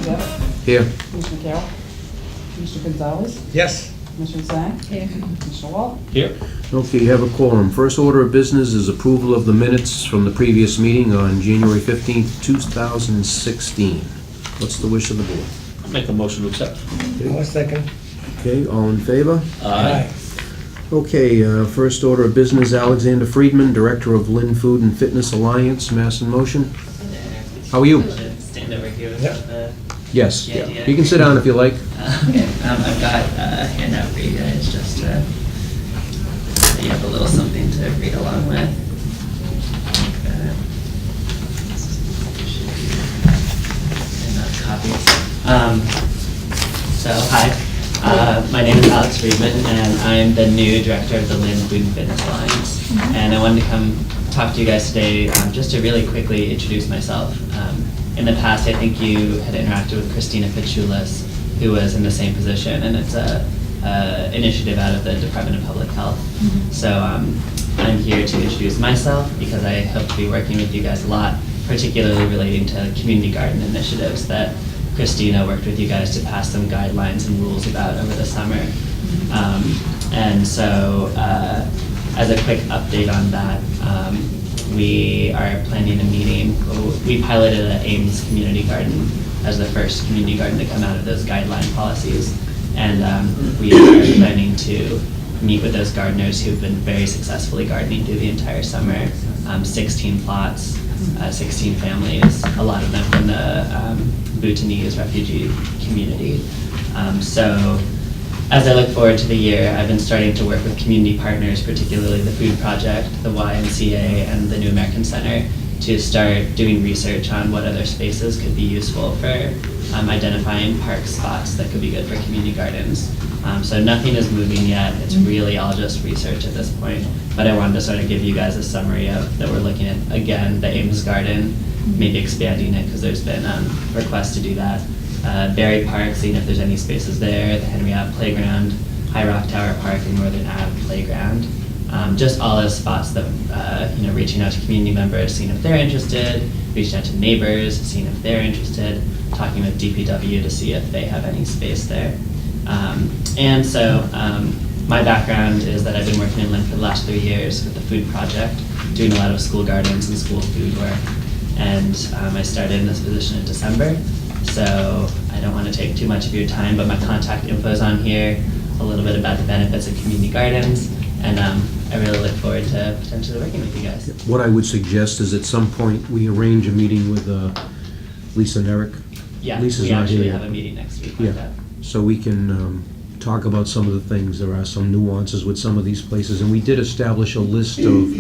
Mr. Gabbard? Here. Commissioner Carroll? Mr. Gonzalez? Yes. Commissioner Zhang? Here. Mr. Wall? Here. Okay, you have a quorum. First order of business is approval of the minutes from the previous meeting on January 15th, 2016. What's the wish of the board? Make a motion to accept. One second. Okay, all in favor? Aye. Okay, first order of business, Alexander Friedman, Director of Lynn Food and Fitness Alliance, Mass in Motion. How are you? Stand over here with Yep. the... Yes, Yeah, yeah. you can sit down if you like. Okay, I've got a handout for you guys, just so you have a little something to read along with. So, hi, my name is Alex Friedman, and I'm the new director of the Lynn Food and Fitness Alliance. And I wanted to come talk to you guys today just to really quickly introduce myself. In the past, I think you had interacted with Christina Pichulis, who was in the same position, and it's a initiative out of the Department of Public Health. So I'm here to introduce myself because I hope to be working with you guys a lot, particularly relating to community garden initiatives that Christina worked with you guys to pass some guidelines and rules about over the summer. And so as a quick update on that, we are planning a meeting. We piloted an Ames community garden as the first community garden to come out of those guideline policies. And we are planning to meet with those gardeners who've been very successfully gardening through the entire summer. 16 plots, 16 families, a lot of them from the Bhutanese refugee community. So as I look forward to the year, I've been starting to work with community partners, particularly the Food Project, the YMCA, and the New American Center, to start doing research on what other spaces could be useful for identifying park spots that could be good for community gardens. So nothing is moving yet. It's really all just research at this point. But I wanted to sort of give you guys a summary of that we're looking at, again, the Ames Garden, maybe expanding it because there's been requests to do that. Berry Park, seeing if there's any spaces there, the Henry Ave Playground, High Rock Tower Park, and Northern Ave Playground. Just all those spots that, reaching out to community members, seeing if they're interested, reaching out to neighbors, seeing if they're interested, talking with DPW to see if they have any space there. And so my background is that I've been working in Lynn for the last 3 years with the Food Project, doing a lot of school gardens and school food work. And I started in this position in December. So I don't want to take too much of your time, but my contact info is on here, a little bit about the benefits of community gardens, and I really look forward to potentially working with you guys. What I would suggest is at some point we arrange a meeting with Lisa and Eric. Yeah, Lisa's we not actually here have yet. a meeting next week Yeah. like that. So we can talk about some of the things. There are some nuances with some of these places, and we did establish a list of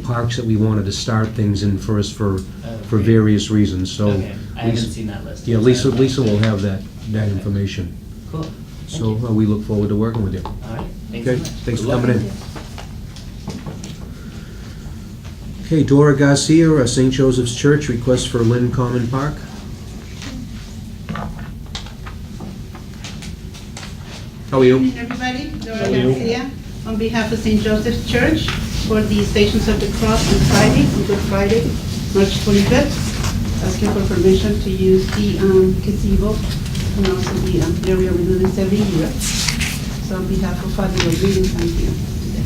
parks that we wanted to start things in first for Great. various reasons. So Okay, I haven't Lisa- seen that list. Yeah, yet, Lisa so- Lisa will have that information. Cool. Thank So you. we look forward to working with you. All right, thanks Okay, so much. thanks for Good luck. coming in. Okay, Dora Garcia, St. Joseph's Church, request for Lynn Common Park. How are Good you? evening, everybody. Dora How are you? Garcia, on behalf of St. Joseph's Church, for the Stations of the Cross on Friday, on Good Friday, March 25th, asking for permission to use the gazebo and also the area we do this every year. So on behalf of Father Rodriguez, I'm here today.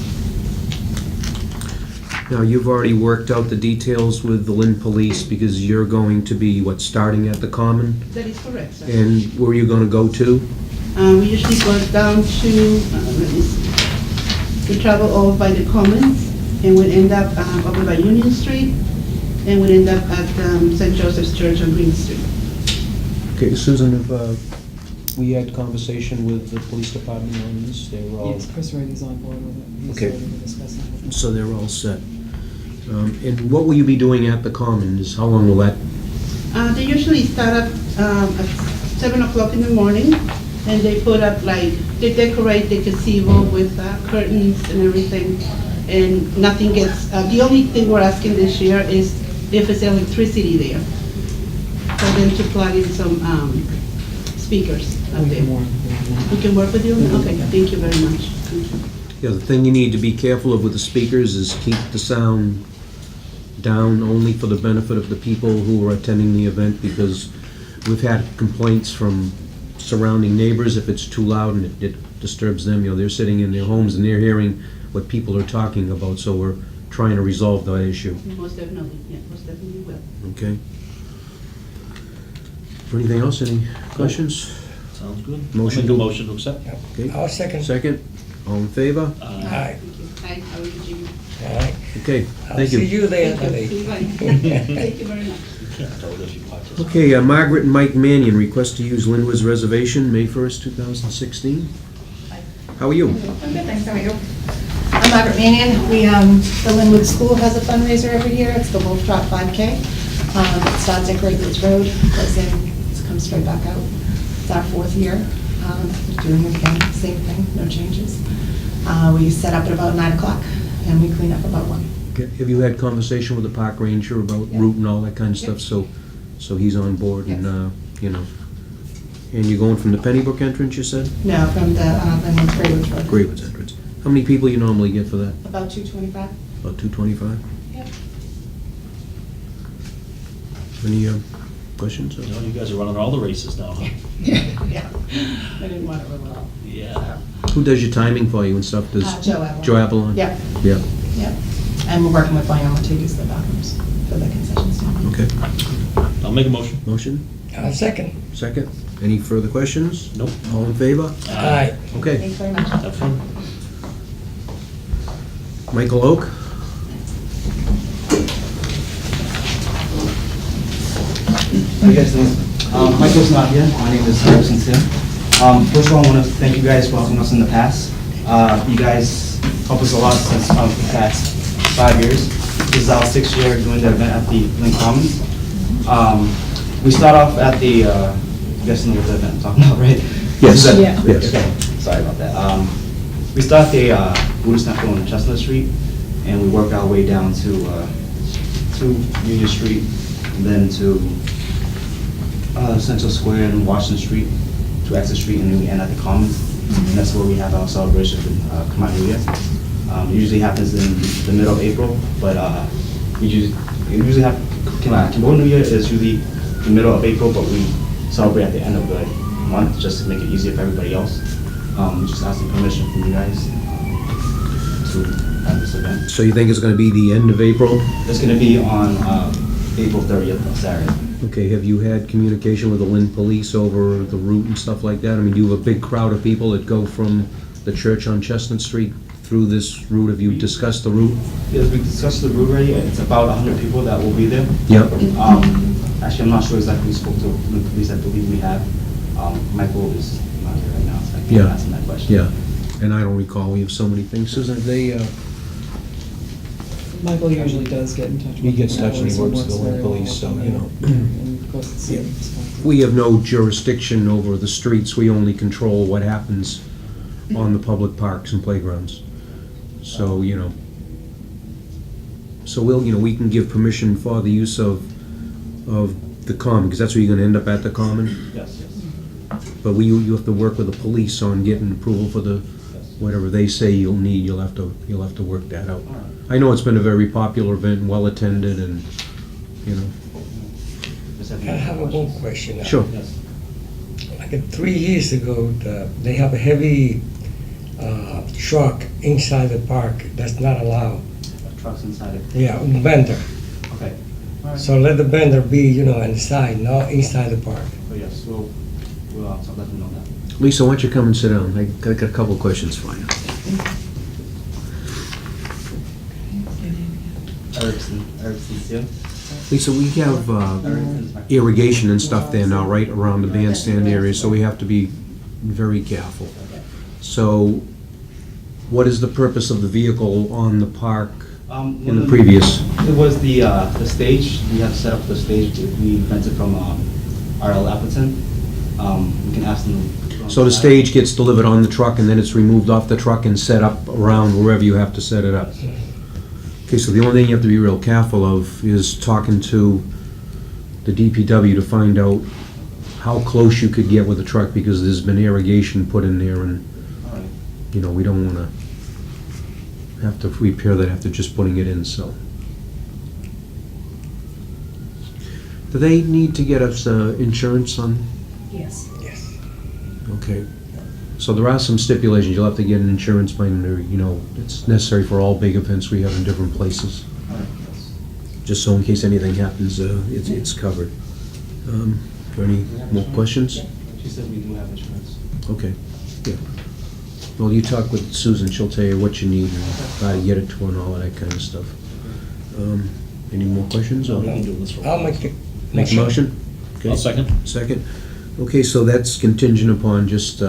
Now, you've already worked out the details with the Lynn Police because you're going to be, starting at the Common? That is correct, sir. And where are you going to go to? We usually go down to, let me see, we travel over by the Commons, and we end up over by Union Street, and we end up at St. Joseph's Church on Green Street. Okay, Susan, have we had conversation with the police department on this? They were all, Yes, Chris Rady's on board with it. He's Okay. ready to discuss it with me. so they're all set. And what will you be doing at the Commons? How long will that? They usually start up at 7 o'clock in the morning, and they put up they decorate the gazebo with curtains and everything, and nothing gets, the only thing we're asking this year is if there's electricity there, for them to plug in some speakers up We there. can work with that. We can work with you? Okay, thank you very much. Thank you. Yeah, the thing you need to be careful of with the speakers is keep the sound down only for the benefit of the people who are attending the event, because we've had complaints from surrounding neighbors if it's too loud and it disturbs them. You know, they're sitting in their homes and they're hearing what people are talking about, so we're trying to resolve that issue. Most definitely, yeah, most definitely will. Okay. For anything else, any questions? Sounds good. Motion I'll to- make a motion to accept. Okay. I'll second. Second, all in favor? Aye. Thank you. Hi, how are you, Jimmy? All right. Okay, I'll thank see you. you there Thank today. you. Thank you very much. You can't tell that she participated. Okay, Margaret and Mike Mannion request to use Linwood's reservation, May 1st, 2016. How are you? I'm good, thanks, how are you? I'm Margaret Mannion. The Linwood School has a fundraiser every year, it's the Wolf Trot 5K. It starts at Great Woods Road, goes in, it comes straight back out. It's our 4th year, we're doing it again, same thing, no changes. We set up at about 9 o'clock, and we clean up about 1. Okay, have you had conversation with the park ranger about Yeah. route and all that kind of stuff? So he's on board and, you know. And you're going from the Pennybrook entrance, you said? No, from the Linwood Great Woods Road. Great Woods entrance. How many people you normally get for that? About 225. About 225? Yep. Any questions? You know, you guys are running all the races now, huh? Yeah, I didn't want it really well. Yeah. Who does your timing for you and stuff? Does Joe Avalon. Joe Avalon? Yep, Yeah, yep. And we're working with Wyoming to use the bathrooms for the concession stand. okay. I'll make a motion. Motion? I'll second. Second? Any further questions? Nope. All in favor? Aye. Okay. Thanks very much. Have fun. Michael Oak? How you guys doing? Michael's not here. My name is Harrison Tim. First of all, I want to thank you guys for helping us in the past. You guys helped us a lot since the past 5 years. This is our 6th year doing the event at the Lynn Commons. We start off at the, you guys know what the event I'm talking about, right? Yes. This is at- Yeah. Yes. Okay, sorry about that. We start at the Buddhist Temple on Chestnut Street, and we work our way down to Union Street, and then to Central Square and Washington Street to Exit Street, and then we end at the Commons. And that's where we have our celebration for Come Out New Year. It usually happens in the middle of April, but we usually have Kimbo New Year is usually the middle of April, but we celebrate at the end of the month just to make it easier for everybody else. Just asking permission from you guys to have this event. So you think it's gonna be the end of April? It's going to be on April 30th, Saturday. Okay, have you had communication with the Lynn Police over the route and stuff like that? I mean, do you have a big crowd of people that go from the church on Chestnut Street through this route? Have you discussed the route? Yes, we discussed the route already. It's about 100 people that will be there. Yep. Actually, I'm not sure exactly who spoke to the police. I believe we have. Michael is not here right now, so I can't Yeah. answer that question. Yeah, and I don't recall, we have so many things. Susan, Michael usually does get in touch with. He gets in touch and he police works with the very police, so, well. you know. And of course, it's Yeah. responsible. we have no jurisdiction over the streets. We only control what happens on the public parks and playgrounds. So, you know. So we can give permission for the use of the common, because that's where you're gonna end up at the common. Yes, yes, But you have to work with the police on getting approval for the, yes. whatever they say you'll need, you'll have to work that out. All right. I know it's been a very popular event, and well-attended, and, you know. Just I have one question. Sure. Yes. Like 3 years ago, they have a heavy truck inside the park that's not allowed. Trucks inside it. Yeah, vendor. Okay. All right. So let the vendor be, inside, not inside the park. But yes, we'll let them know that. Lisa, why don't you come and sit down? I got a couple of questions for you. Erickson's here. Lisa, we have irrigation and stuff there now, right, around the bandstand area, so we have to be very careful. So, what is the purpose of the vehicle on the park in the previous? It was the stage. We have to set up the stage. We rented from R.L. Appleton. We can ask them. So the stage gets delivered on the truck and then it's removed off the truck and set up around wherever you have to set it up? Okay, so the only thing you have to be real careful of is talking to the DPW to find out how close you could get with the truck, because there's been irrigation put in there and, All right. we don't want to have to repair that after just putting it in, so. Do they need to get us insurance on? Yes. Yes. Okay. So there are some stipulations. You'll have to get an insurance binder, it's necessary for all big events we have in different places. Just so in case anything happens, it's covered. Are there any more questions? She said we do have insurance. Okay, yeah. Well, you talk with Susan, she'll tell you what you need and how to get it to her and all of that kind of stuff. Any more questions? No, or- we've been doing this for a I'll while. make it. Make a motion? Okay. I'll second. Second. Okay, so that's contingent upon just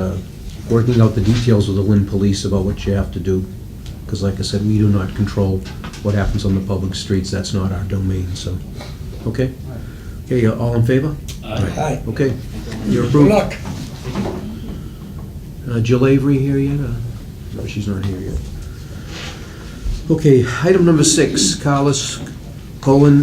working out the details with the Lynn Police about what you have to do. Because like I said, we do not control what happens on the public streets. That's not our domain, so. Okay? Okay, all in favor? Aye. Aye. Okay. You're Good approved. luck. Jill Avery here yet? No, she's not here yet. Okay, item number 6, Carlos Colon,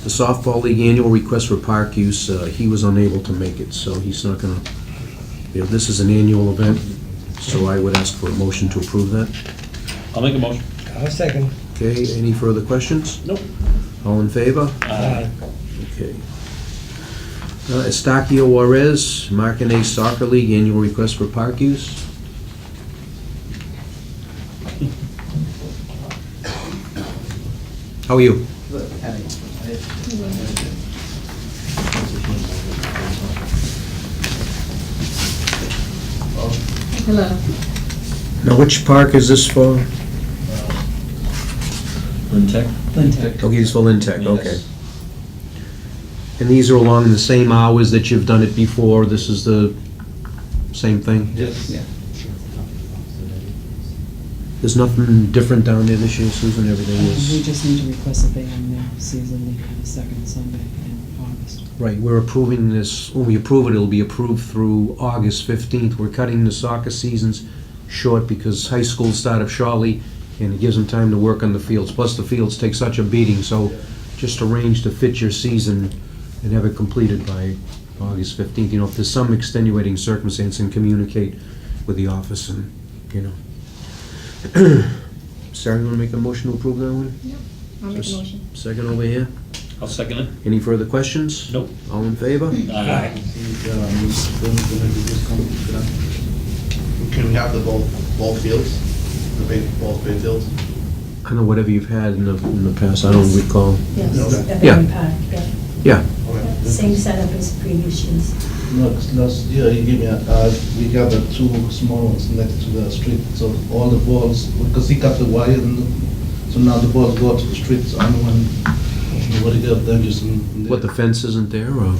the softball league annual request for park use, he was unable to make it, so he's not gonna, this is an annual event, so I would ask for a motion to approve that. I'll make a motion. I'll second. Okay, any further questions? Nope. All in favor? Aye. Okay. Estaquio Juarez, Marcanay Soccer League, annual request for park use. How are you? Hello. Now, which park is this for? Lynn Tech? Lynn Tech. Okay, it's for Lynn Tech, okay. Yes. And these are along the same hours that you've done it before? This is the same thing? Yes. Yeah. There's nothing different down there this year, Susan? Everything We is... just need to request that they end their season the second Sunday in August. Right, we're approving this, when we approve it, it'll be approved through August 15th. We're cutting the soccer seasons short because high schools start up shortly, and it gives them time to work on the fields. Plus, the fields take such a beating, so just arrange to fit your season and have it completed by August 15th. If there's some extenuating circumstance, and communicate with the office and. Sarah, you want to make a motion to approve that one? Yep, I'll make a motion. Second over here. I'll second it. Any further questions? Nope. All in favor? Aye. Can we have the both fields, both big fields? I know whatever you've had in the past, I don't recall. Yes, Okay. at Yeah. Berry Park, yeah. Yeah, Okay. Same setup as previous years. No, 'cause last year he gave me, we gathered 2 small ones next to the street, so all the balls, because he cut the wire, and so now the balls go to the street, so I'm when, nobody got damaged in there. what, the fence isn't there, or,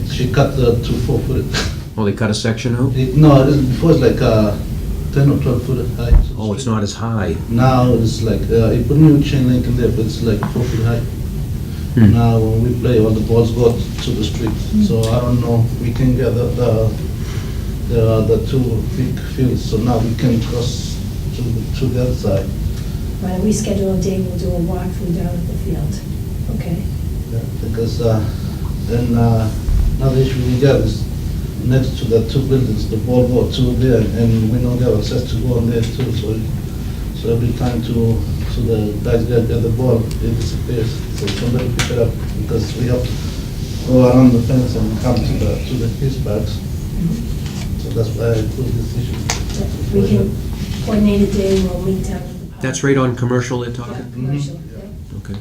She cut the 2 4-foot. oh, they cut a section out? No, before it's like 10 or 12 foot high. so Oh, it's not as high. Now it's like, he put new chain link in there, but it's like 4 feet high. Hmm. Now, when we play, all the balls go to the street, so I don't know, we can get the 2 big fields, so now we can cross to the other side. Why don't we schedule a day, we'll do a walkthrough down at the field, okay? Yeah, because then another issue we got is next to the 2 buildings, the ball go to there, and we don't have access to go on there too, so every time to the guys get the ball, it disappears. So somebody pick it up because we have to go around the fence and come to the kids' bags. So that's why I put this issue. We can coordinate a day, we'll meet down at the park. That's right on commercial they're Yeah, talking? commercial, yeah. Okay.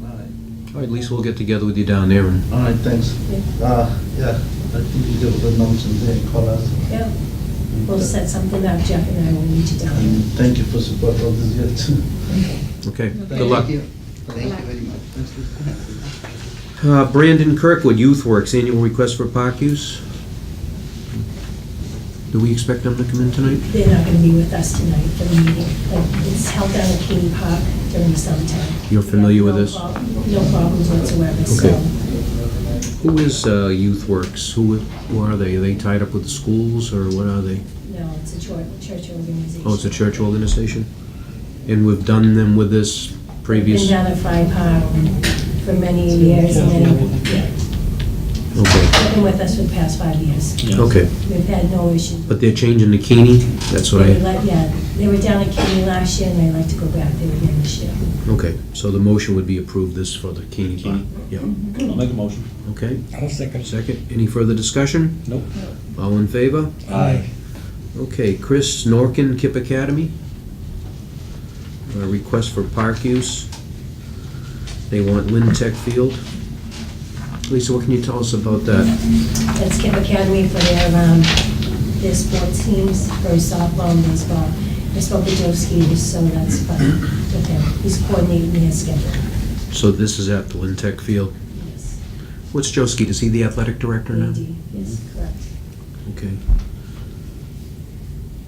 All right. All right, at least we'll get together with you down there and, All right, thanks. Yeah. Yeah, I think you give the numbers and then call us. Yeah, we'll set something up, Jeff and I will meet you down And there. thank you for support all this year too. okay, good luck. Thank you very much. Brandon Kirkwood, Youth Works, annual request for park use. Do we expect them to come in tonight? They're not gonna be with us tonight for the meeting, but it's held down at Keene Park during the summertime. You're familiar with No this? No problems whatsoever, so. Okay. Who is Youth Works? Who are they? Are they tied up with the schools, or what are they? No, it's a church organization. Oh, it's a church organization? And we've done them with this previous? Been down at Fry Park for many years, and then, yeah, Okay, they've been with us for the past 5 years. Yeah. okay. We've had no issues. But they're changing the Keeney? That's what They I, let- Yeah, They were down at Keeney last year, and I'd like to go back there again this year. Okay, so the motion would be approved this for the Keeney Park? Yeah, I'll make a motion. okay. I'll second. Second, any further discussion? Nope. All in favor? Aye. Okay, Chris Norkin, Kip Academy. Request for park use. They want Lynn Tech Field. Lisa, what can you tell us about that? That's Skip Academy for their sports teams, for softball and baseball. I spoke with Joe Skeeters, so that's fine with him. He's coordinating his schedule. So this is at the Lynn Tech Field. Yes. What's Joe Skeet? Is he the athletic director now? AD, yes, correct. Okay.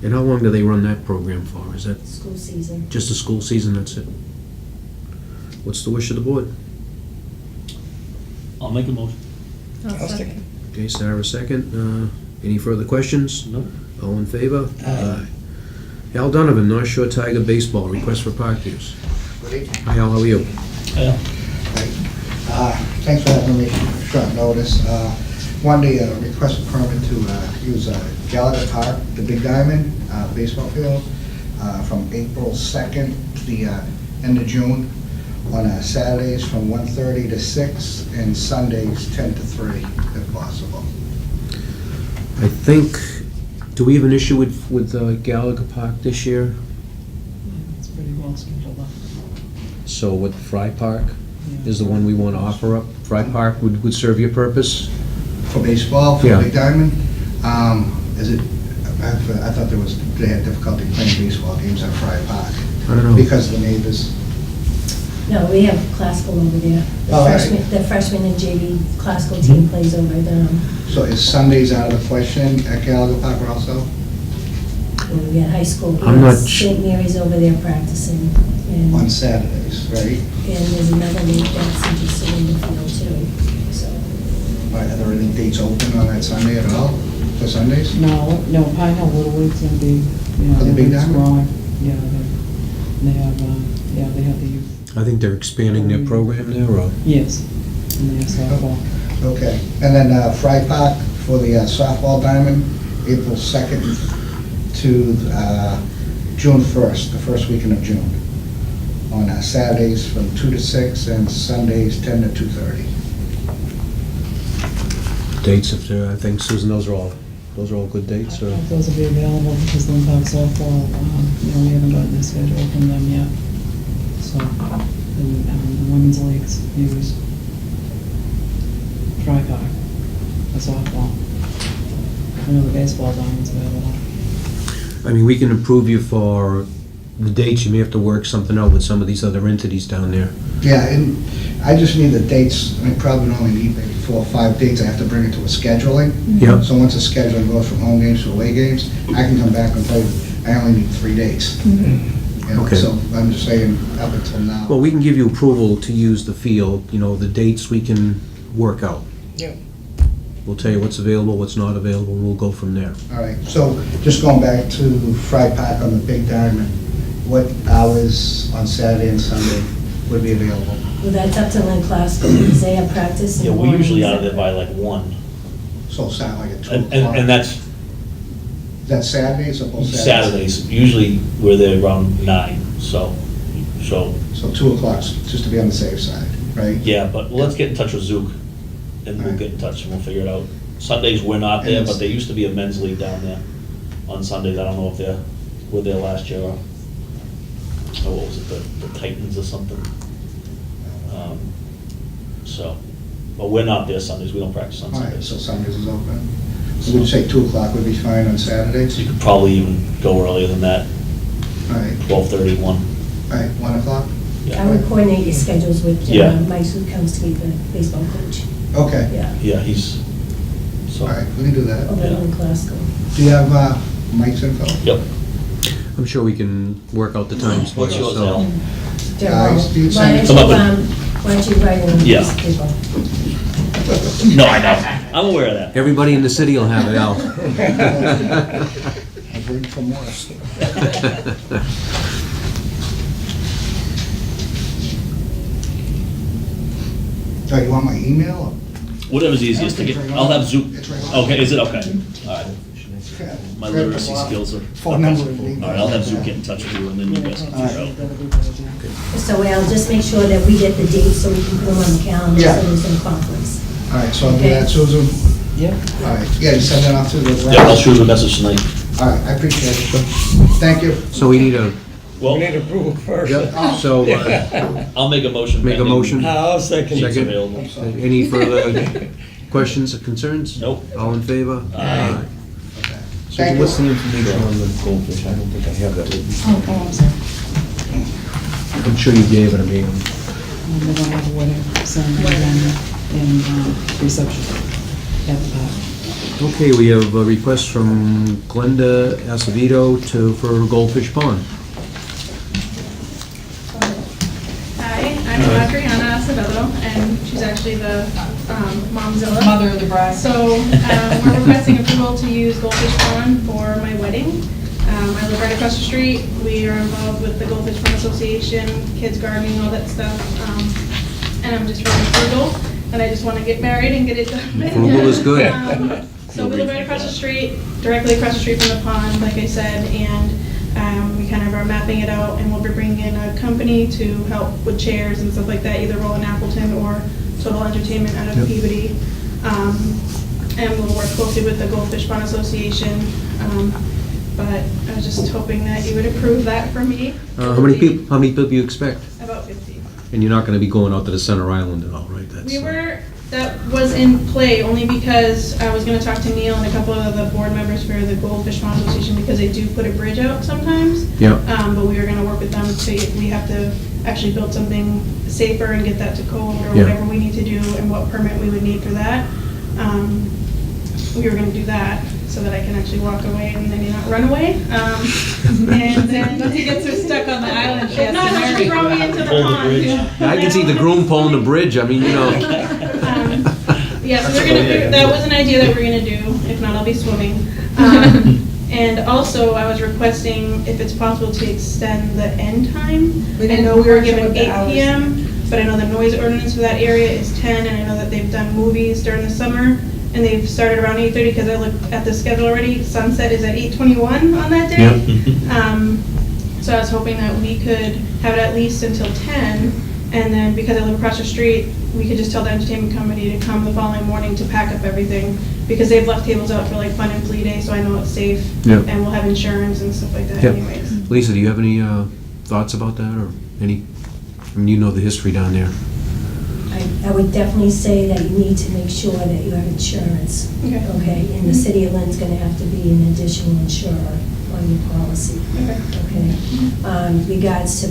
And how long do they run that program for? Is that School season. just a school season, that's it? What's the wish of the board? I'll make a motion. I'll second. Okay, Sarah, second. Any further questions? Nope. All in favor? Aye. Al Donovan, North Shore Tiger Baseball, request for park use. Good evening. Hi, Al, how are you? Yeah. Thanks for having me short notice. One, the request a permit to use Gallagher Park, the Big Diamond baseball field, from April 2nd to the end of June, on Saturdays from 1:30 to 6, and Sundays 10 to 3, if possible. I think, do we have an issue with Gallagher Park this year? Yeah, it's pretty well scheduled up. So what, Fry Park Yeah. is the one we want to offer up? Fry Park would serve your purpose? For baseball, for Yeah. Big Diamond, is it, I thought they had difficulty playing baseball games at Fry Park I don't know. because of the neighbors. No, we have classical over there. All right. The freshman and JV classical team plays over there. So is Sundays out of the question at Gallagher Park also? We got high school. I'm not St. Mary's over there practicing. And On Saturdays, right? there's another league that's interested in the field too, so. Are there any dates open on that Sunday at all, for Sundays? No, Pine Hill Little League's gonna be, For the Big they're Diamond? growing. Yeah, they have the youth. I think they're expanding their program there, or? Yes, and they have softball. Okay, and then Fry Park for the softball diamond, April 2nd to June 1st, the first weekend of June, on Saturdays from 2 to 6 and Sundays 10 to 2:30. Dates, if there, I think, Susan, those are all good dates, or? Those will be available because Lynn Park softball, we haven't gotten the schedule from them yet. So, and the women's leagues use Tri Park for softball. I know the baseball diamond's available. I mean, we can approve you for the dates, you may have to work something out with some of these other entities down there. Yeah, and I just need the dates, I probably only need maybe 4 or 5 dates, I have to bring it to a scheduling. Yep. So once the scheduling goes from home games to away games, I can come back and tell you, I only need 3 dates. You know, Okay. so I'm just saying, up until now. Well, we can give you approval to use the field, the dates we can work out. Yeah. We'll tell you what's available, what's not available, and we'll go from there. All right, so just going back to Fry Park on the Big Diamond, what hours on Saturday and Sunday would be available? Well, that's up to Lynn Classical because they have practice in Yeah, the we're morning. usually out of there by like 1. So it's not like at 2 And, o'clock? and that's That's Saturdays or both Saturdays? Saturdays. Usually we're there around 9, so, So 2 o'clock, just to be on the safe side, right? yeah, but let's get in touch with Zook, and we'll get in touch and we'll figure it out. Sundays, we're not there, but there used to be a men's league down there on Sundays. I don't know if were there last year or what was it, the Titans or something? So, but we're not there Sundays, we don't practice on All right, so Sundays. Sundays is open. So would you say 2 o'clock would be fine on Saturdays? So you could probably even go earlier than that, All right, 12:30, 1. all right, 1 o'clock? Yeah. I would coordinate your schedules with Yeah. Mike, who comes to be the baseball coach. Okay, Yeah, Yeah, he's, so, all right, we can do that. over at Yeah. Lynn Classical. Do you have Mike's info? yep. I'm sure we can work out the times. for What's you, yours, so- Al? Guys, do you Why send- don't Come you, up why don't you write in Yeah. this paper? No, I know, I'm aware of that. Everybody in the city will have it, Al. I've heard from worse. So you want my email? Whatever's easiest to get, I'll have Zook. It's right on. Okay, is it, okay, all right. My literacy skills are. Phone number. All right, I'll have Zoom get in touch with you, and then you guys can figure out. That'll be good, yeah. So I'll just make sure that we get the dates so we can put them on the calendar, Yeah. so there's no conflicts. All right, so I'll do Okay. that, Susan. Yep. All right, yeah, you send that off to the. Yeah, I'll shoot you a message tonight. All right, I appreciate it. Thank you. So we need a, Well, We need approval first. so, I'll make a motion. Make a pending motion. I'll second dates Second. available. any further questions or concerns? Nope. All in favor? Aye. So Thank what's you. the information on the goldfish? I don't think I have that with me. Oh, I'm sorry. I'm sure you gave it to me. They're gonna have a wedding ceremony down there and reception at the park. Okay, we have a request from Glenda Acevedo for Goldfish Pond. Hi, I'm Adriana Acevedo, and she's actually the momzilla. Mother of the bride. So we're requesting approval to use Goldfish Pond for my wedding. I live right across the street. We are involved with the Goldfish Pond Association, kids gardening, all that stuff. And I'm just really frugal, and I just want to get married and get it done. Frugal is good. So we live right across the street, directly across the street from the pond, like I said, and we kind of are mapping it out, and we'll be bringing in a company to help with chairs and stuff like that, either Roland Appleton or Total Entertainment out of Yep. Peabody. And we'll work closely with the Goldfish Pond Association. But I was just hoping that you would approve that for me. How many people do you expect? About 50. And you're not gonna be going out to the center island at all, right? That's, That was in play only because I was gonna talk to Neil and a couple of the board members for the Goldfish Pond Association, because they do put a bridge out sometimes. Yeah. But we were gonna work with them to, we have to actually build something safer and get that to code or Yeah. whatever we need to do and what permit we would need for that. We were gonna do that so that I can actually walk away and maybe not run away. And then. Once he gets her stuck on the island, she has If not, to he'll marry. throw me into the Hold the pond. bridge. I can see the groom pulling the bridge, I mean, you know. Yeah, so That's we're a gonna, good idea. that was an idea that we're gonna do, if not, I'll be swimming. And also, I was requesting if it's possible to extend the end time. We I didn't know we were work given with the 8 hours. PM, but I know the noise ordinance for that area is 10, and I know that they've done movies during the summer, and they've started around 8:30, because I looked at the schedule already, sunset is at 8:21 on that day. So I was hoping that we could have it at least until 10, and then because I live across the street, we could just tell the entertainment company to come the following morning to pack up everything, because they've left tables out for like fun and play day, so I know it's safe. Yep. And we'll have insurance and stuff like that Yep. anyways. Lisa, do you have any thoughts about that, or any, I mean, you know the history down there. I would definitely say that you need to make sure that you have insurance, Okay. okay? And the city of Lynn's gonna have to be an additional insurer on your policy, Okay. okay? Regards to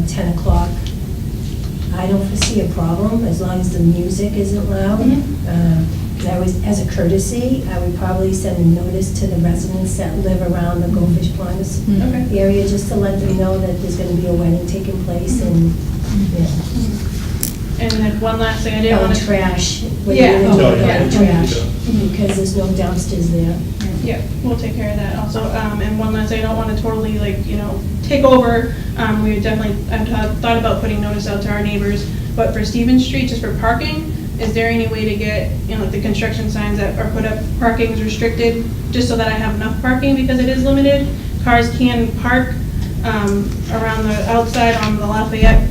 10 o'clock, I don't foresee a problem as long as the music isn't loud. I was, as a courtesy, I would probably send a notice to the residents that live around the Goldfish Pond Okay. area, just to let them know that there's gonna be a wedding taking place, and, yeah. And then one last thing, I didn't Oh, want and to. trash. What Yeah. are you gonna do Oh, about yeah. the trash? Because there's no dumpsters there. Yeah, we'll take care of that also. And one last thing, I don't want to totally take over. We would definitely, I've thought about putting notice out to our neighbors, but for Stevens Street, just for parking, is there any way to get, like the construction signs that are put up, parking is restricted, just so that I have enough parking, because it is limited? Cars can park around the outside on the Lafayette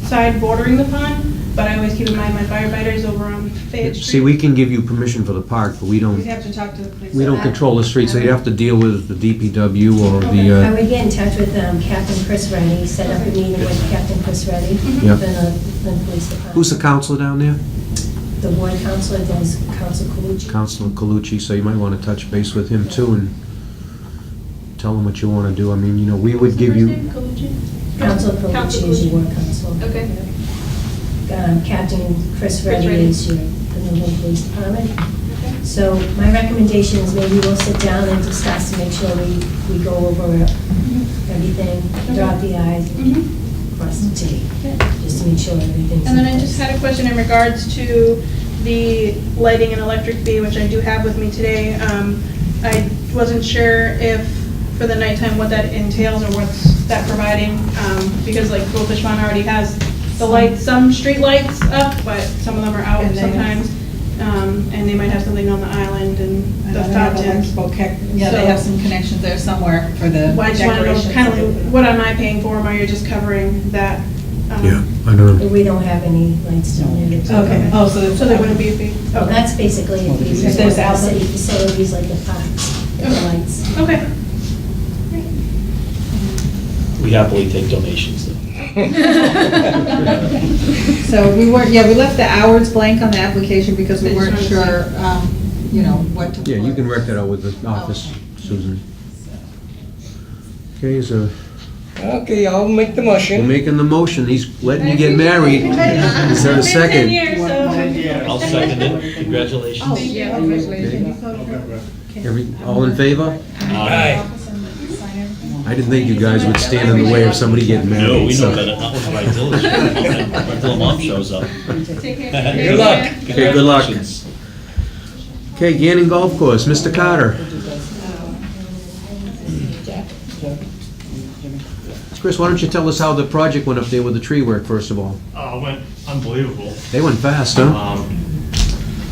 side bordering the pond, but I always keep in mind my firefighters over on Fayette Street. See, we can give you permission for the park, but we We'd don't, have to talk to the police. we don't control the street, so you have to deal with the DPW or I the, would get in touch with Captain Chris Reddy, set up a meeting with Captain Chris Reddy, Yeah. then the police department. who's the counselor down there? The ward counselor, does Council Calucci. Councilor Calucci, so you might want to touch base with him too and tell him what you want to do. I mean, we would give you, Council Calucci is your ward council. Okay. Captain Chris Reddy Reddy. is your, the Millville Police Department. So my recommendation is maybe we'll sit down and discuss to make sure we go over everything, dot the i's, cross the t, just to make sure everything's. And then in I just place. had a question in regards to the lighting and electric fee, which I do have with me today. I wasn't sure if, for the nighttime, what that entails or what's that providing, because like Goldfish Pond already has the lights, some street lights up, but some of them are out And they- sometimes. and they might have something on the island and I the know they have fountain. electrical yeah, they So- have some connections there somewhere for the Well, I just want to know decorations. kind of what am I paying for, or are you just covering that? Yeah, I don't know. We don't have any lights down there. Okay, oh, so So there wouldn't be a fee? Well, Okay. that's basically if you use There's the outlet. city facilities like the parks, the lights. Okay. We happily take donations, though. So we weren't, we left the hours blank on the application because we weren't sure, what to. Yeah, you can work that out with the office, Susan. Okay, so Okay, I'll make the we're motion. making the motion, he's letting you get married. Is there a second? I'll second it. Congratulations. All in favor? Aye. I didn't think you guys would stand in the way of somebody getting married. No, we so- know better, not when Bridezilla until mom shows up. Good luck. Okay, good luck. Congratulations. Okay, Gannon Golf Course, Mr. Carter. Chris, why don't you tell us how the project went up there with the tree work, first of all? It went unbelievable. They went fast, huh?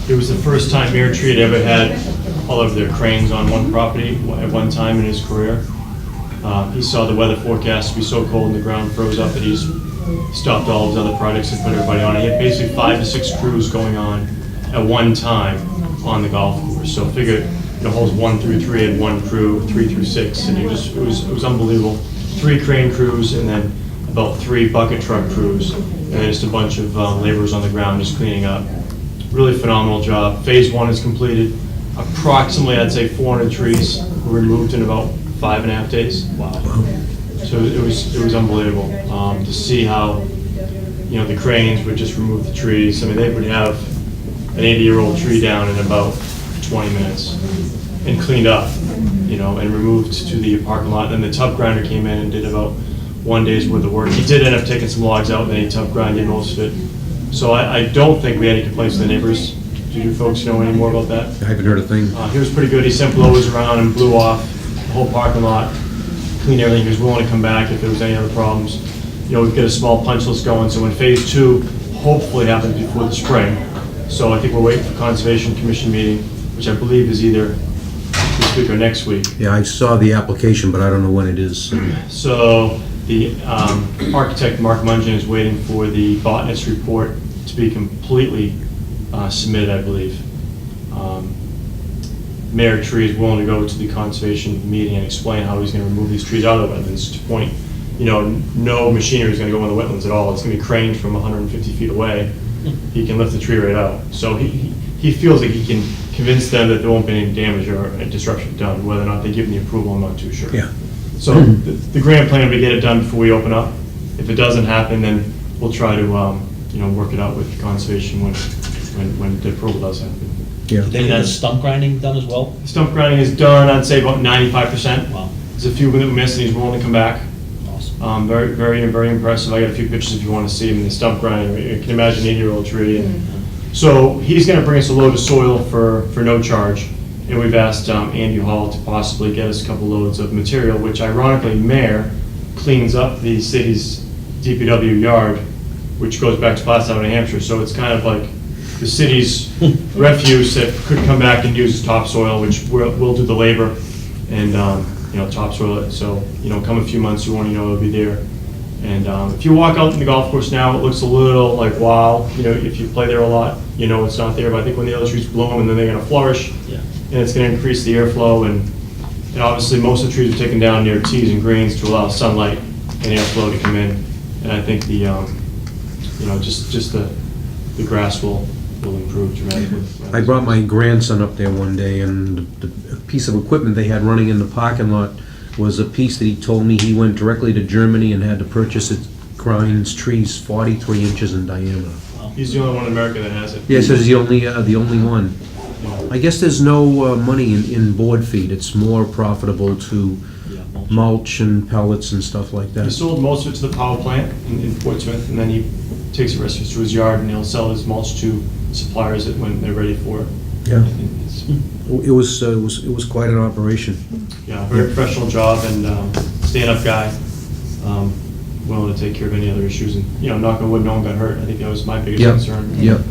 It was the first time Mayor Tree had ever had all of their cranes on one property at one time in his career. He saw the weather forecast to be so cold and the ground froze up that he's stopped all of his other projects and put everybody on. He had basically 5 to 6 crews going on at one time on the golf course. So figure, holes 1 through 3 had one crew, 3 through 6, and it was unbelievable. 3 crane crews and then about 3 bucket truck crews, and then just a bunch of laborers on the ground just cleaning up. Really phenomenal job. Phase 1 is completed. Approximately, I'd say 400 trees were removed in about 5.5 days. Wow. So it was unbelievable to see how, the cranes would just remove the trees. I mean, they would have an 80-year-old tree down in about 20 minutes and cleaned up, and removed to the parking lot. Then the tub grinder came in and did about 1 day's worth of work. He did end up taking some logs out, and then he tub grinded most of it. So I don't think we had any complaints from the neighbors. Do you folks know any more about that? I haven't heard a thing. He was pretty good. He sent blowers around and blew off the whole parking lot, cleaned everything. He was willing to come back if there was any other problems. We've got a small punch list going, so when phase 2 hopefully happens before the spring. So I think we're waiting for Conservation Commission meeting, which I believe is either this week or next week. Yeah, I saw the application, but I don't know when it is. So the architect, Mark Mungin, is waiting for the botanist report to be completely submitted, I believe. Mayor Tree is willing to go to the conservation meeting and explain how he's going to remove these trees out of the wetlands to point, no machinery is going to go in the wetlands at all. It's going to be craned from 150 feet away. He can lift the tree right out. So he feels like he can convince them that there won't be any damage or disruption done. Whether or not they give him the approval, I'm not too sure. Yeah. So the grand plan would be to get it done before we open up. If it doesn't happen, then we'll try to, work it out with conservation when the approval does happen. Yeah. They had the stump grinding done as well? Stump grinding is done, I'd say about 95%. Wow. There's a few that we missed, and he's willing to come back. Awesome. Very, very, very impressive. I got a few pictures if you want to see him. The stump grinding, you can imagine an 80-year-old tree. And so he's going to bring us a load of soil for no charge. And we've asked Andy Hall to possibly get us a couple loads of material, which ironically, Mayor cleans up the city's DPW yard, which goes back to Plastow, New Hampshire. So it's kind of like the city's refuse that could come back and use as topsoil, which we'll do the labor and topsoil it. So come a few months, you won't it'll be there. And if you walk out in the golf course now, it looks a little like wow. If you play there a lot, it's not there. But I think when the other trees bloom and then they're going to flourish, and it's going to increase the airflow. And obviously most of the trees are taken down near tees and greens to allow sunlight and airflow to come in. And I think the the grass will improve dramatically. I brought my grandson up there one day, and the piece of equipment they had running in the parking lot was a piece that he told me he went directly to Germany and had to purchase. It grinds trees 43 inches in diameter. He's the only one in America that has it. Yes, it's the only one. I guess there's no money in board feed. It's more profitable to mulch and pellets and stuff like He that. sold most of it to the power plant in Portsmouth, and then he takes the rest of it to his yard, and he'll sell his mulch to suppliers when they're ready for it. Yeah. It's- It was quite an operation. Yeah, very professional job and stand-up guy, willing to take care of any other issues. And, knock on wood, no one got hurt. I think that was my biggest Yep. concern. Yep.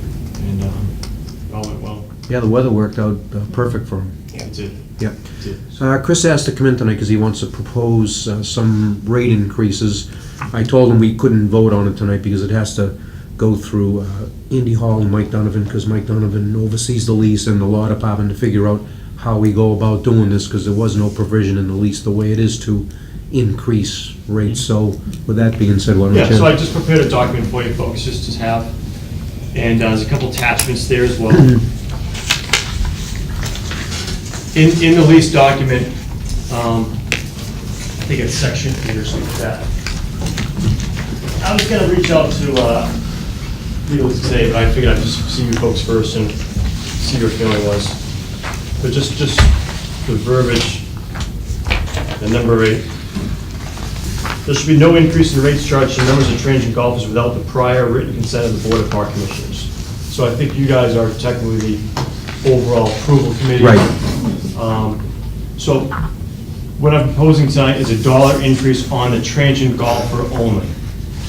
And it all went well. Yeah, the weather worked out perfect for him. It did. Yeah. It did. Chris asked to come in tonight because he wants to propose some rate increases. I told him we couldn't vote on it tonight because it has to go through Andy Hall and Mike Donovan, because Mike Donovan oversees the lease and the law department to figure out how we go about doing this, because there was no provision in the lease the way it is to increase rates. So with that being said, why don't you? Yeah, so I just prepared a document for you folks just to have, and there's a couple attachments there as well. In the lease document, I think it's section here, so like that. I was gonna reach out to legal today, but I figured I'd just see you folks first and see what your feeling was. But just the verbiage, the number 8. There should be no increase in rates charged to members of transient golfers without the prior written consent of the Board of Park Commissioners. So I think you guys are technically the overall approval committee. Right. So what I'm proposing tonight is a $1 increase on the transient golfer only.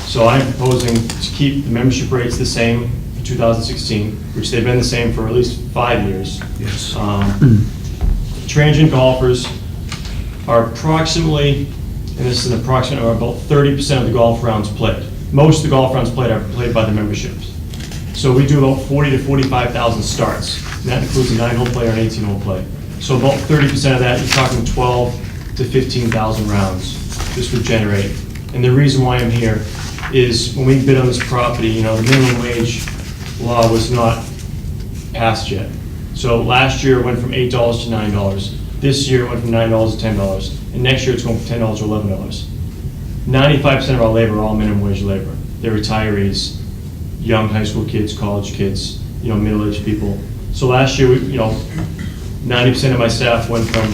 So I'm proposing to keep the membership rates the same for 2016, which they've been the same for at least 5 years. Yes. Transient golfers are approximately, and this is an approximate, are about 30% of the golf rounds played. Most of the golf rounds played are played by the memberships. So we do about 40 to 45,000 starts, and that includes a 9-hole play or an 18-hole play. So about 30% of that, you're talking 12 to 15,000 rounds this would generate. And the reason why I'm here is when we bid on this property, you know, the minimum wage law was not passed yet. So last year it went from $8 to $9. This year it went from $9 to $10. And next year it's going from $10 to $11. 95% of our labor are all minimum wage labor. They're retirees, young high school kids, college kids, you know, middle-aged people. So last year, you know, 90% of my staff went from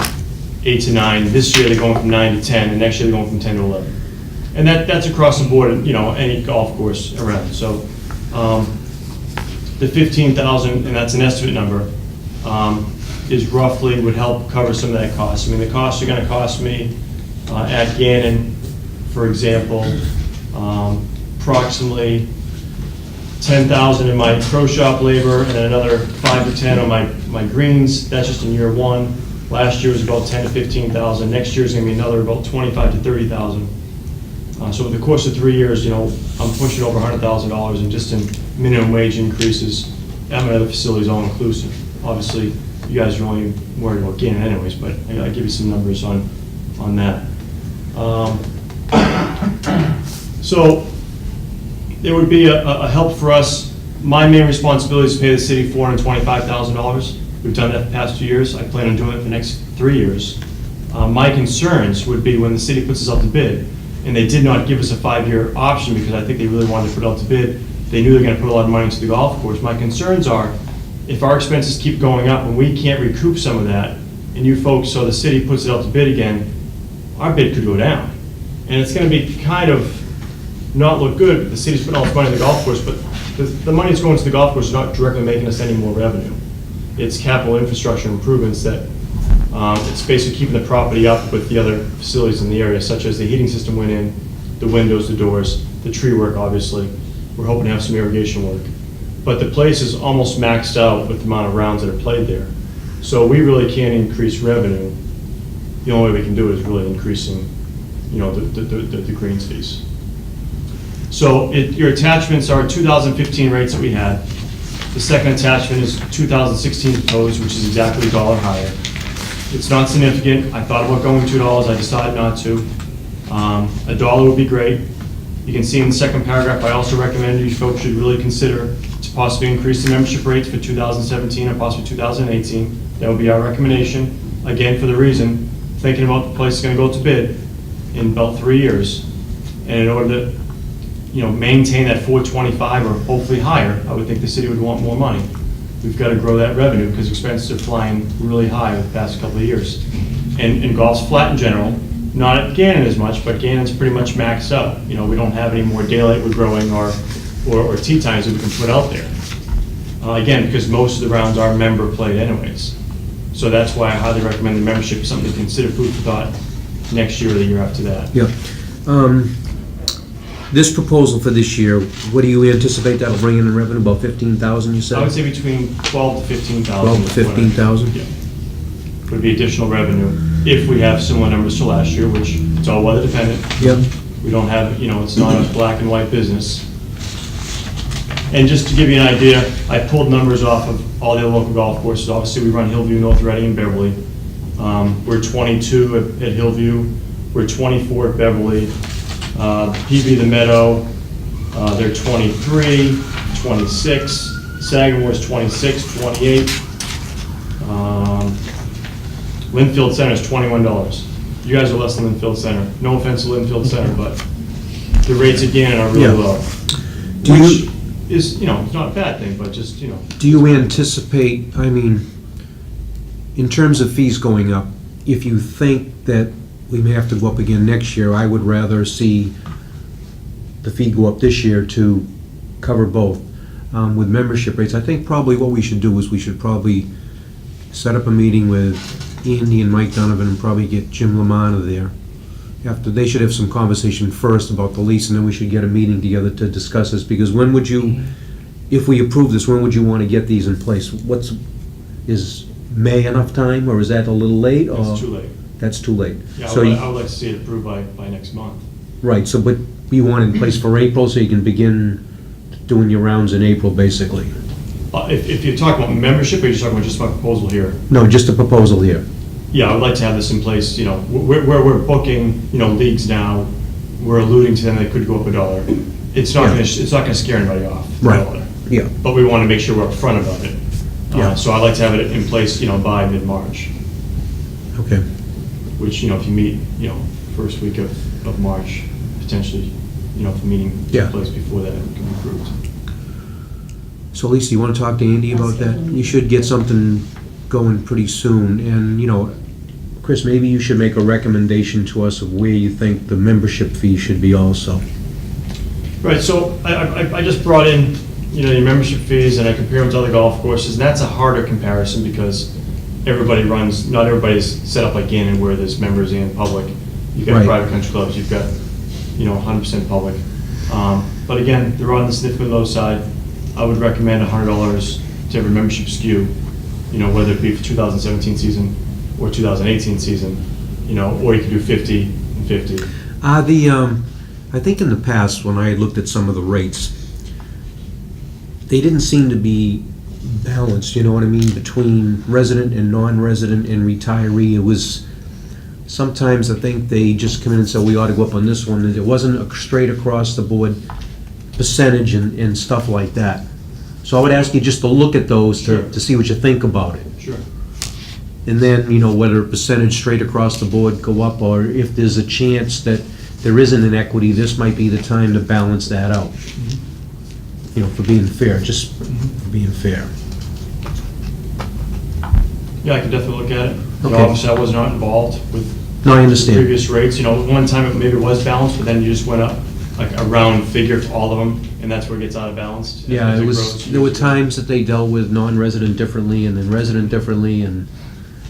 8 to 9. This year they're going from 9 to 10, and next year they're going from 10 to 11. And that's across the board, you know, any golf course around. So the 15,000, and that's an estimate number, is roughly would help cover some of that cost. I mean, the costs are going to cost me at Gannon, for example, approximately 10,000 in my pro shop labor, and then another 5 to 10 on my greens. That's just in year 1. Last year was about 10 to 15,000. Next year is going to be another about 25 to 30,000. So over the course of 3 years, you know, I'm pushing over $100,000 in just in minimum wage increases at my other facilities, all inclusive. Obviously, you guys are only worried about Gannon anyways, but I give you some numbers on that. So there would be a help for us. My main responsibility is to pay the city $425,000. We've done that the past 2 years. I plan on doing it for the next 3 years. My concerns would be when the city puts us out to bid, and they did not give us a 5-year option because I think they really wanted to put it out to bid. They knew they were going to put a lot of money into the golf course. My concerns are if our expenses keep going up and we can't recoup some of that, and you folks, so the city puts it out to bid again, our bid could go down. And it's going to be kind of not look good. The city's putting all this money in the golf course, but the money that's going to the golf course is not directly making us any more revenue. It's capital infrastructure improvements that it's basically keeping the property up with the other facilities in the area, such as the heating system went in, the windows, the doors, the tree work, obviously. We're hoping to have some irrigation work. But the place is almost maxed out with the amount of rounds that are played there. So we really can't increase revenue. The only way we can do it is really increasing, you know, the greens fees. So your attachments are 2015 rates that we had. The second attachment is 2016 proposed, which is exactly $1 higher. It's not significant. I thought about going $2. I decided not to. $1 would be great. You can see in the second paragraph, I also recommend you folks should really consider to possibly increase the membership rates for 2017 or possibly 2018. That would be our recommendation. Again, for the reason, thinking about the place is going to go to bid in about 3 years. And in order to, you know, maintain that 425 or hopefully higher, I would think the city would want more money. We've got to grow that revenue because expenses are flying really high over the past couple of years. And golf's flat in general, not at Gannon as much, but Gannon's pretty much maxed out. You know, we don't have any more daylight we're growing or tee times that we can put out there. Again, because most of the rounds are member played anyways. So that's why I highly recommend the membership, something to consider food for thought next year or the year after that. Yeah. this proposal for this year, what do you anticipate that'll bring in revenue, about 15,000, you said? I would say between 12 to 15,000. 12 to 15,000? Yeah. Would be additional revenue if we have similar numbers to last year, which it's all weather dependent. Yep. We don't have, it's not a black and white business. And just to give you an idea, I pulled numbers off of all the other local golf courses. Obviously, we run Hillview, North Reading, and Beverly. We're 22 at Hillview. We're 24 at Beverly. PB The Meadow, they're 23, 26. Sagamore's 26, 28. Linfield Center is $21. You guys are less than Linfield Center. No offense to Linfield Center, but the rates again are really Yeah. low. Do Which you- is, it's not a bad thing, but just, Do you anticipate, in terms of fees going up, if you think that we may have to go up again next year, I would rather see the fee go up this year to cover both. With membership rates, I think probably what we should do is we should probably set up a meeting with Andy and Mike Donovan and probably get Jim Lamont there. They should have some conversation first about the lease, and then we should get a meeting together to discuss this, because when would you, if we approve this, when would you want to get these in place? Is May enough time, or is that a little late? or- That's too late. That's too late. Yeah, So I would like to see it approved by next month. Right, but you want it in place for April, so you can begin doing your rounds in April, basically? If you're talking about membership, or you're talking about just my proposal here? No, just a proposal here. Yeah, I would like to have this in place, where we're booking, leagues now, we're alluding to them, they could go up $1. It's not gonna scare anybody off. Right. Yeah. But we wanna make sure we're upfront about it. Yeah. So I'd like to have it in place, by mid-March, Okay. which, if you meet, first week of March, potentially, if the meeting Yeah. takes place before that, it can be approved. So Lisa, you want to talk to Andy about that? You should get something going pretty soon, and, Chris, maybe you should make a recommendation to us of where you think the membership fee should be also. Right, so I just brought in, your membership fees, and I compare them to other golf courses, and that's a harder comparison because not everybody's set up like Gannon where there's members and public. You've got Right. private country clubs, you've got, 100% public. But again, they're on the significantly low side. I would recommend $100 to every membership SKU, whether it be for 2017 season or 2018 season, or you could do 50 and 50. I think in the past, when I looked at some of the rates, they didn't seem to be balanced, you know what I mean, between resident and non-resident and retiree. It was, sometimes I think they just come in and say, we ought to go up on this one, and it wasn't a straight across the board percentage and stuff like that. So I would ask you just to look at those Sure. to see what you think about it. Sure. And then, whether a percentage straight across the board go up, or if there's a chance that there isn't an equity, this might be the time to balance that out. For being fair, just for being fair. Yeah, I could definitely look at it. Okay. Obviously, I was not involved with No, I understand. previous rates. One time it maybe was balanced, but then you just went up like a round figure for all of them, and that's where it gets out of balance. Yeah, as it was, grows. there were times that they dealt with non-resident differently and then resident differently, and,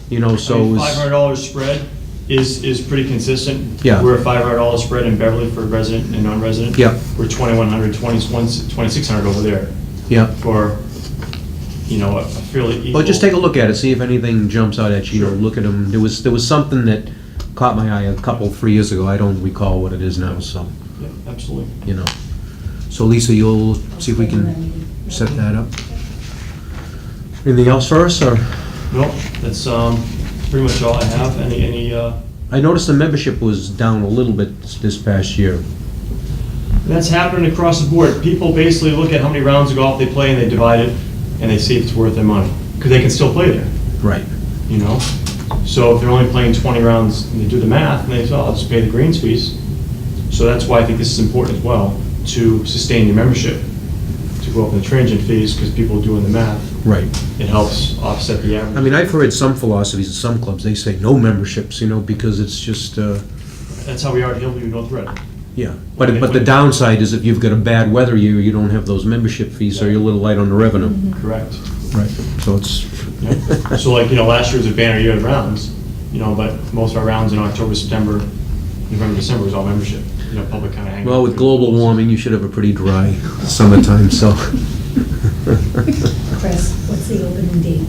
so it was, $500 spread is pretty consistent. Yeah. We're a $500 spread in Beverly for resident and non-resident. Yeah. We're $2,100, $2,600 over there yeah. for, a fairly equal. Well, just take a look at it, see if anything jumps out at you, Sure. look at them. There was something that caught my eye 3 years ago. I don't recall what it is now, so, Yeah, absolutely. So Lisa, you'll see if we can set that up. Anything else for us, or? No, that's pretty much all I have. Any I noticed the membership was down a little bit this past year. That's happening across the board. People basically look at how many rounds of golf they play and they divide it and they see if it's worth their money. Because they can still play there, Right. So if they're only playing 20 rounds and they do the math and they say, oh, I'll just pay the greens fees. So that's why I think this is important as well, to sustain your membership, to go up in the transient fees because people are doing the math. Right. It helps offset the average. I've heard some philosophies in some clubs, they say no memberships, because it's just, That's how we are at Hillview, North Reading. yeah. But the downside is if you've got a bad weather year, you don't have those membership fees, so you're a little light on the revenue. Correct. Right. So it's, Yeah. So last year was a banner year of rounds, but most of our rounds in October, September, November, December was all membership. public kind of hanging. Well, with global warming, you should have a pretty dry summertime, so. Chris, what's the opening date?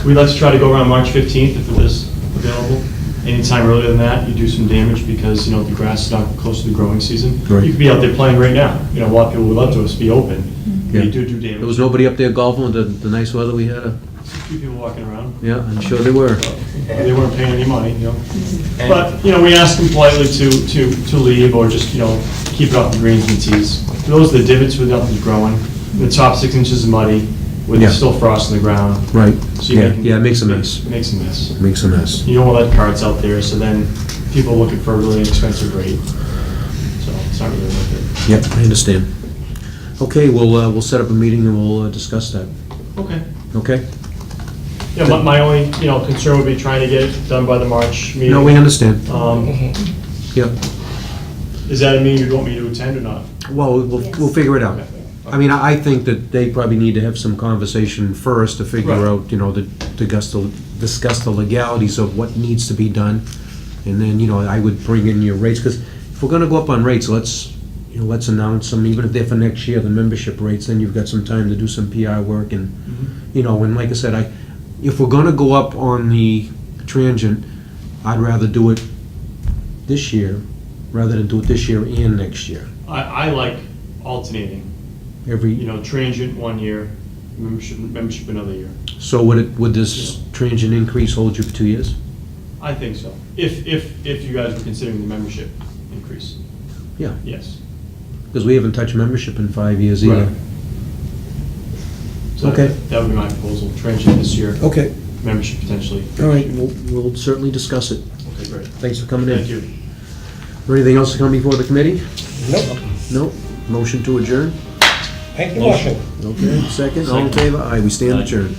We'd like to try to go around March 15th if it is available. Anytime earlier than that, you do some damage because, the grass is not close to the growing season. Right. You could be out there playing right now. A lot of people would love to us be open. Yeah. You do damage. There was nobody up there golfing with the nice weather we had? A few people walking around. Yeah, I'm sure they were. They weren't paying any money, But, we asked them politely to leave or just, keep it off the greens and tees. Those are the divots where nothing's growing. The top 6 inches is muddy, with Yeah. still frost in the ground. Right. So you Yeah, make- yeah, it makes a mess. Makes a mess. Makes a mess. You don't want to let carts out there, so then people are looking for a really inexpensive rate. So it's not really worth it. Yep, I understand. Okay, we'll set up a meeting and we'll discuss that. Okay. Okay? Yeah, my only, concern would be trying to get it done by the March meeting. No, we understand. Yep. Is that a meeting you'd want me to attend or not? Well, we'll figure it out. I mean, I think that they probably need to have some conversation first to figure Right. out, to discuss the legalities of what needs to be done. And then, I would bring in your rates, because if we're gonna go up on rates, let's announce them, even if they're for next year, the membership rates, then you've got some time to do some PR work and, and like I said, if we're gonna go up on the transient, I'd rather do it this year, rather than do it this year and next year. I like alternating. Transient 1 year, membership another year. So would this transient increase hold you for 2 years? I think so. If you guys were considering the membership increase. Yeah. Yes. Because we haven't touched membership in 5 years either. Right. So Okay. That would be my proposal, transient this year, Okay, membership potentially. all right, we'll certainly discuss it. Okay, great. Thanks for coming in. Thank you. Anything else to come before the committee? Nope. No? Motion to adjourn? Thank you, Marshall. Okay, second, all in favor? Aye, we stand adjourned.